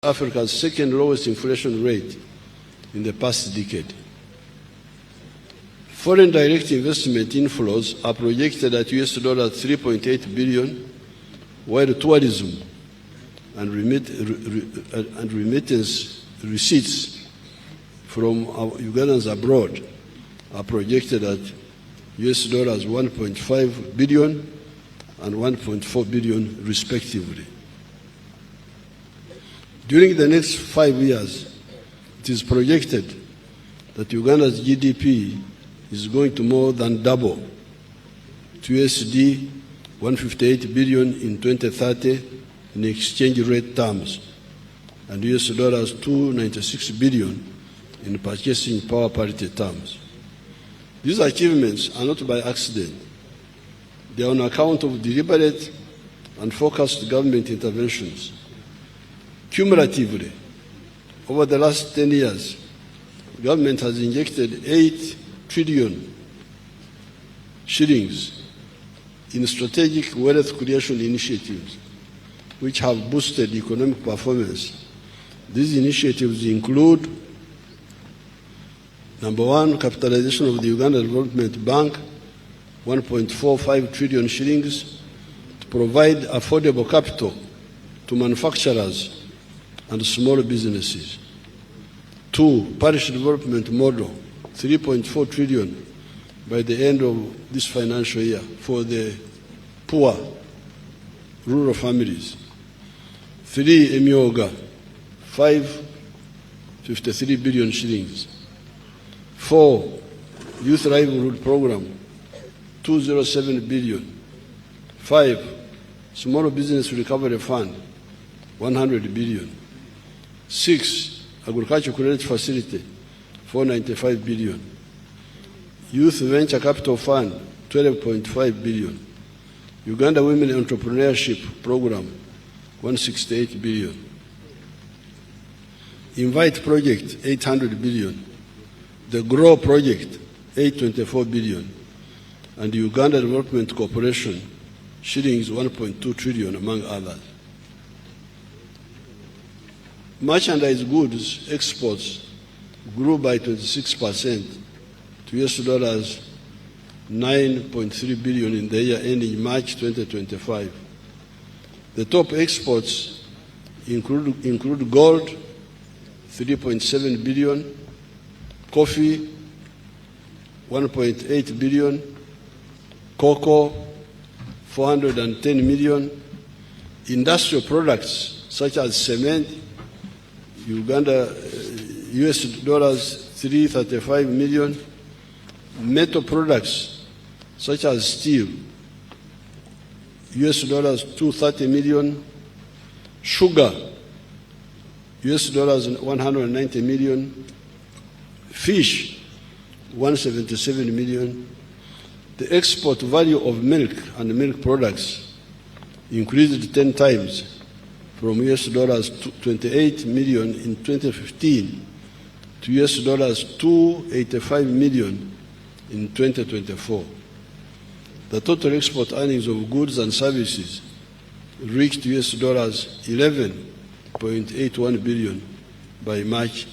Africa's second lowest inflation rate in the past decade. Foreign direct investment inflows are projected at US $3.8 billion, while tourism and remittance receipts from Ugandans abroad are projected at US $1.5 billion and 1.4 billion respectively. During the next 5 years, it is projected that Uganda's GDP is going to more than double to USD 158 billion in 2030 in exchange rate terms and US $296 billion in purchasing power parity terms. These achievements are not by accident. They are on account of deliberate and focused government interventions. Cumulatively, over the last 10 years, the government has injected 8 trillion shillings in strategic wealth creation initiatives, which have boosted economic performance. These initiatives include: number one, capitalization of the Uganda Development Bank, 1.45 trillion shillings, to provide affordable capital to manufacturers and small businesses. 2, parish development model, 3.4 trillion by the end of this financial year for the poor rural families. 3, Emyoga, 553 billion shillings. 4, youth livelihood program, 207 billion. 5, small business recovery fund, 100 billion. 6, agriculture credit facility, 495 billion. Youth venture capital fund, 12.5 billion. Uganda Women Entrepreneurship Program, 168 billion. Invite project, 800 billion. The Grow project, 824 billion. And the Uganda Development Corporation, shillings 1.2 trillion, among others. Merchandise goods exports grew by 26% to US $9.3 billion in the year ending March 2025. The top exports include gold, 3.7 billion, coffee, 1.8 billion, cocoa, 410 million, industrial products such as cement, Uganda, US $335 million, metal products such as steel, US $230 million, sugar, US $190 million, fish, 177 million. The export value of milk and milk products increased 10 times from US $28 million in 2015 to US $285 million in 2024. The total export earnings of goods and services reached US $11.81 billion by March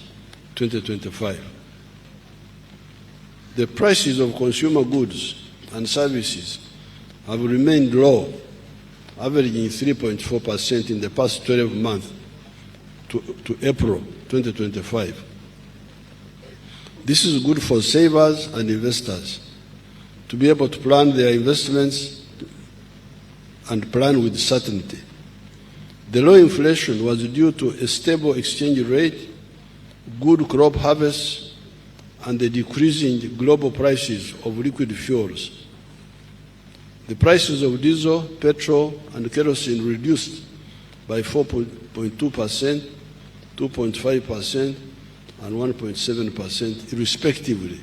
2025. The prices of consumer goods and services have remained low, averaging 3.4% in the past 12 months to April 2025. This is good for savers and investors to be able to plan their investments and plan with certainty. The low inflation was due to a stable exchange rate, good crop harvests, and the decreasing global prices of liquid fuels. The prices of diesel, petrol, and kerosene reduced by 4.2%, 2.5%, and 1.7% respectively,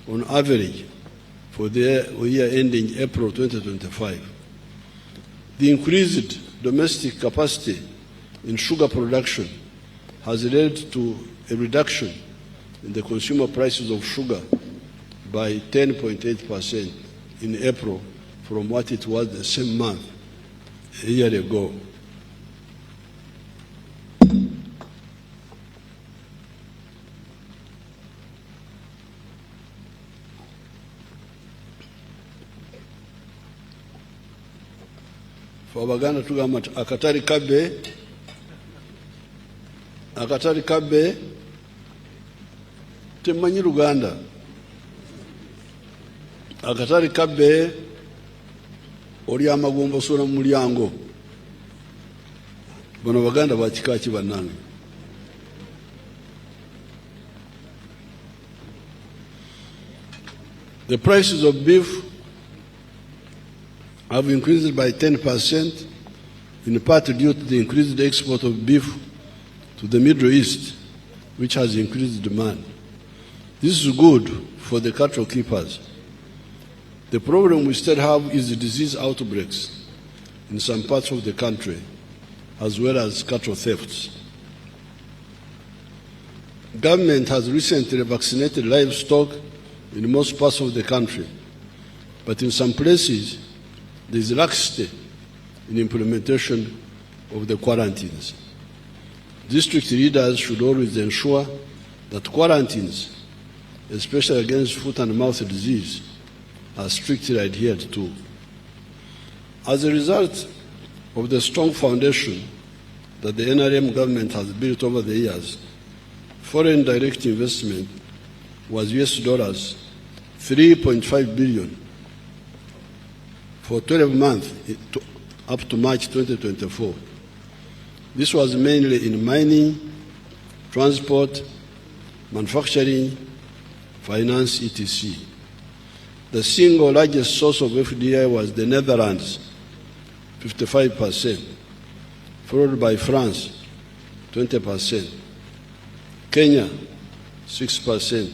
on average, for the year ending April 2025. The increased domestic capacity in sugar production has led to a reduction in the consumer prices of sugar by 10.8% in April from what it was the same month a year ago. Fe Abaganda tugamba nti akatali kabbe temanyi Luganda. Akatali kabbe oli amagumba osula mu mulyango. Bano Baganda bakika ki bannange? The prices of beef have increased by 10%, in part due to the increased export of beef to the Middle East, which has increased demand. This is good for the cattle keepers. The problem we still have is the disease outbreaks in some parts of the country, as well as cattle thefts. Government has recently vaccinated livestock in most parts of the country, but in some places there is laxity in implementation of the quarantines. District leaders should always ensure that quarantines, especially against foot and mouth disease, are strictly adhered to. As a result of the strong foundation that the NRM government has built over the years, foreign direct investment was US $3.5 billion for 12 months up to March 2024. This was mainly in mining, transport, manufacturing, finance, etc. The single largest source of FDI was the Netherlands, 55%, followed by France, 20%, Kenya, 6%,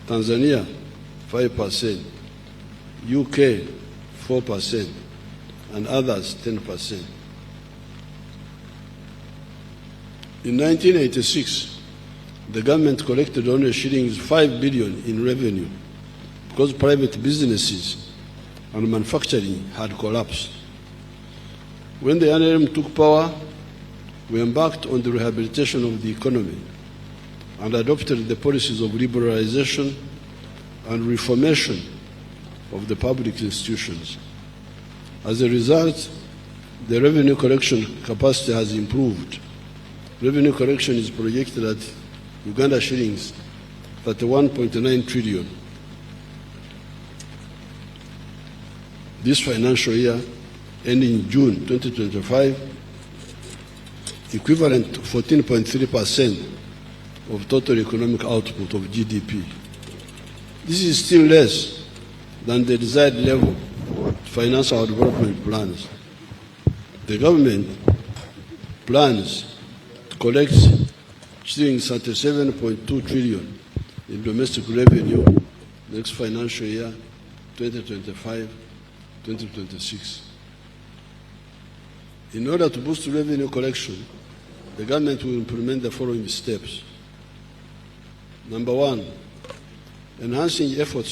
Tanzania, 5%, UK, 4%, and others, 10%. In 1986, the government collected only shillings 5 billion in revenue because private businesses and manufacturing had collapsed. When the NRM took power, we embarked on the rehabilitation of the economy and adopted the policies of liberalization and reformation of the public institutions. As a result, the revenue collection capacity has improved. Revenue collection is projected at Uganda shillings 31.9 trillion. This financial year, ending June 2025, equivalent to 14.3% of total economic output of GDP. This is still less than the desired level to finance our development plans. The government plans to collect shillings 37.2 trillion in domestic revenue next financial year, 2025-2026. In order to boost revenue collection, the government will implement the following steps. Number one, enhancing efforts